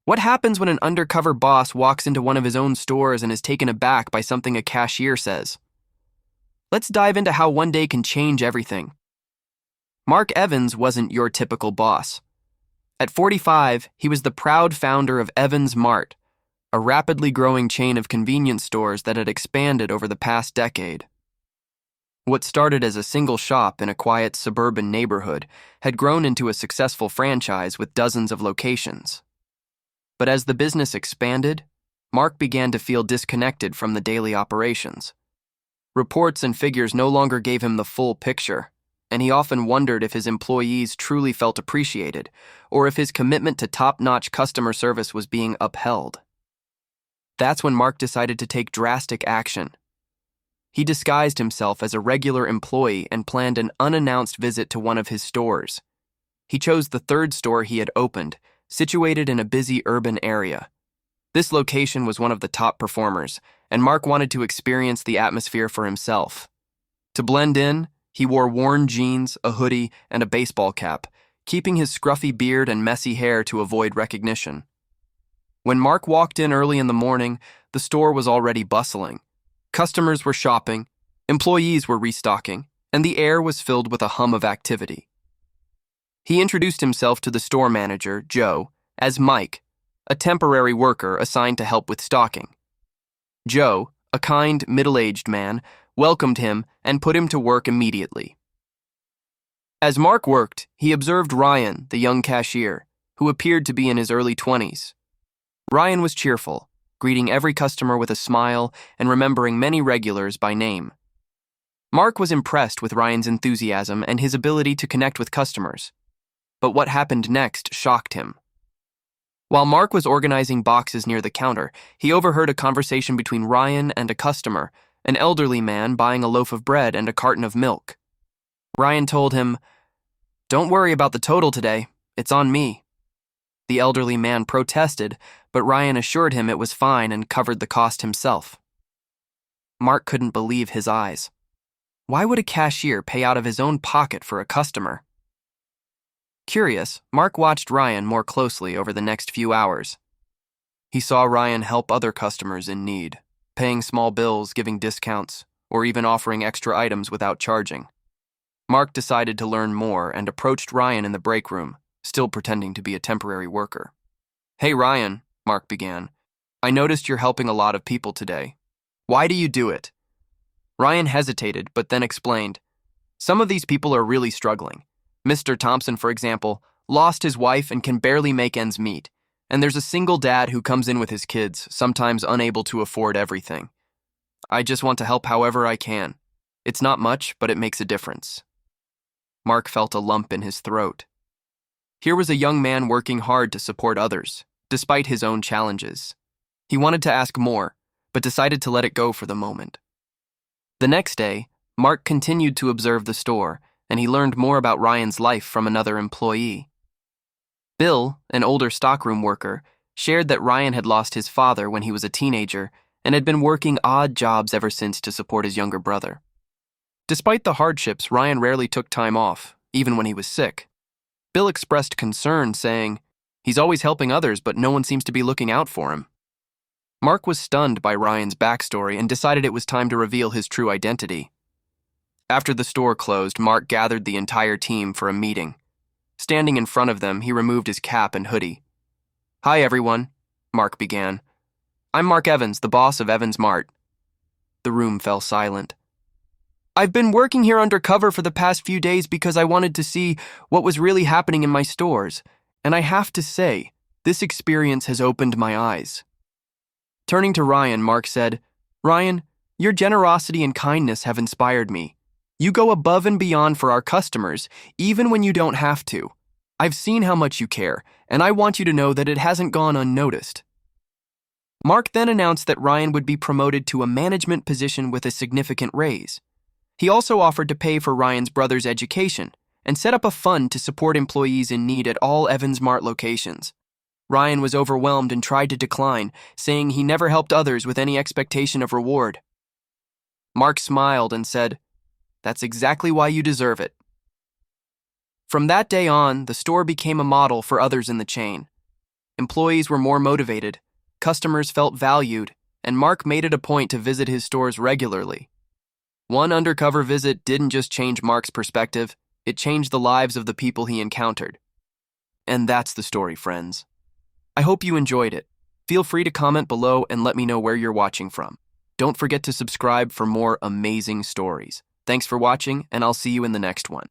What happens when an undercover boss walks into one of his own stores and is taken aback by something a cashier says? Let's dive into how one day can change everything. Mark Evans wasn't your typical boss. At 45, he was the proud founder of Evans Mart, a rapidly growing chain of convenience stores that had expanded over the past decade. What started as a single shop in a quiet suburban neighborhood had grown into a successful franchise with dozens of locations. But as the business expanded, Mark began to feel disconnected from the daily operations. Reports and figures no longer gave him the full picture, and he often wondered if his employees truly felt appreciated or if his commitment to top-notch customer service was being upheld. That's when Mark decided to take drastic action. He disguised himself as a regular employee and planned an unannounced visit to one of his stores. He chose the third store he had opened, situated in a busy urban area. This location was one of the top performers, and Mark wanted to experience the atmosphere for himself. To blend in, he wore worn jeans, a hoodie, and a baseball cap, keeping his scruffy beard and messy hair to avoid recognition. When Mark walked in early in the morning, the store was already bustling. Customers were shopping, employees were restocking, and the air was filled with a hum of activity. He introduced himself to the store manager, Joe, as Mike, a temporary worker assigned to help with stocking. Joe, a kind, middle-aged man, welcomed him and put him to work immediately. As Mark worked, he observed Ryan, the young cashier, who appeared to be in his early 20s. Ryan was cheerful, greeting every customer with a smile and remembering many regulars by name. Mark was impressed with Ryan's enthusiasm and his ability to connect with customers. But what happened next shocked him. While Mark was organizing boxes near the counter, he overheard a conversation between Ryan and a customer, an elderly man buying a loaf of bread and a carton of milk. Ryan told him, "Don't worry about the total today, it's on me." The elderly man protested, but Ryan assured him it was fine and covered the cost himself. Mark couldn't believe his eyes. Why would a cashier pay out of his own pocket for a customer? Curious, Mark watched Ryan more closely over the next few hours. He saw Ryan help other customers in need, paying small bills, giving discounts, or even offering extra items without charging. Mark decided to learn more and approached Ryan in the break room, still pretending to be a temporary worker. "Hey Ryan," Mark began, "I noticed you're helping a lot of people today. Why do you do it?" Ryan hesitated, but then explained, "Some of these people are really struggling. Mr. Thompson, for example, lost his wife and can barely make ends meet. And there's a single dad who comes in with his kids, sometimes unable to afford everything. I just want to help however I can. It's not much, but it makes a difference." Mark felt a lump in his throat. Here was a young man working hard to support others, despite his own challenges. He wanted to ask more, but decided to let it go for the moment. The next day, Mark continued to observe the store, and he learned more about Ryan's life from another employee. Bill, an older stockroom worker, shared that Ryan had lost his father when he was a teenager and had been working odd jobs ever since to support his younger brother. Despite the hardships, Ryan rarely took time off, even when he was sick. Bill expressed concern, saying, "He's always helping others, but no one seems to be looking out for him." Mark was stunned by Ryan's backstory and decided it was time to reveal his true identity. After the store closed, Mark gathered the entire team for a meeting. Standing in front of them, he removed his cap and hoodie. "Hi, everyone," Mark began. "I'm Mark Evans, the boss of Evans Mart." The room fell silent. "I've been working here undercover for the past few days because I wanted to see what was really happening in my stores, and I have to say, this experience has opened my eyes." Turning to Ryan, Mark said, "Ryan, your generosity and kindness have inspired me. You go above and beyond for our customers, even when you don't have to. I've seen how much you care, and I want you to know that it hasn't gone unnoticed." Mark then announced that Ryan would be promoted to a management position with a significant raise. He also offered to pay for Ryan's brother's education and set up a fund to support employees in need at all Evans Mart locations. Ryan was overwhelmed and tried to decline, saying he never helped others with any expectation of reward. Mark smiled and said, "That's exactly why you deserve it." From that day on, the store became a model for others in the chain. Employees were more motivated, customers felt valued, and Mark made it a point to visit his stores regularly. One undercover visit didn't just change Mark's perspective, it changed the lives of the people he encountered. And that's the story, friends. I hope you enjoyed it. Feel free to comment below and let me know where you're watching from. Don't forget to subscribe for more amazing stories. Thanks for watching, and I'll see you in the next one.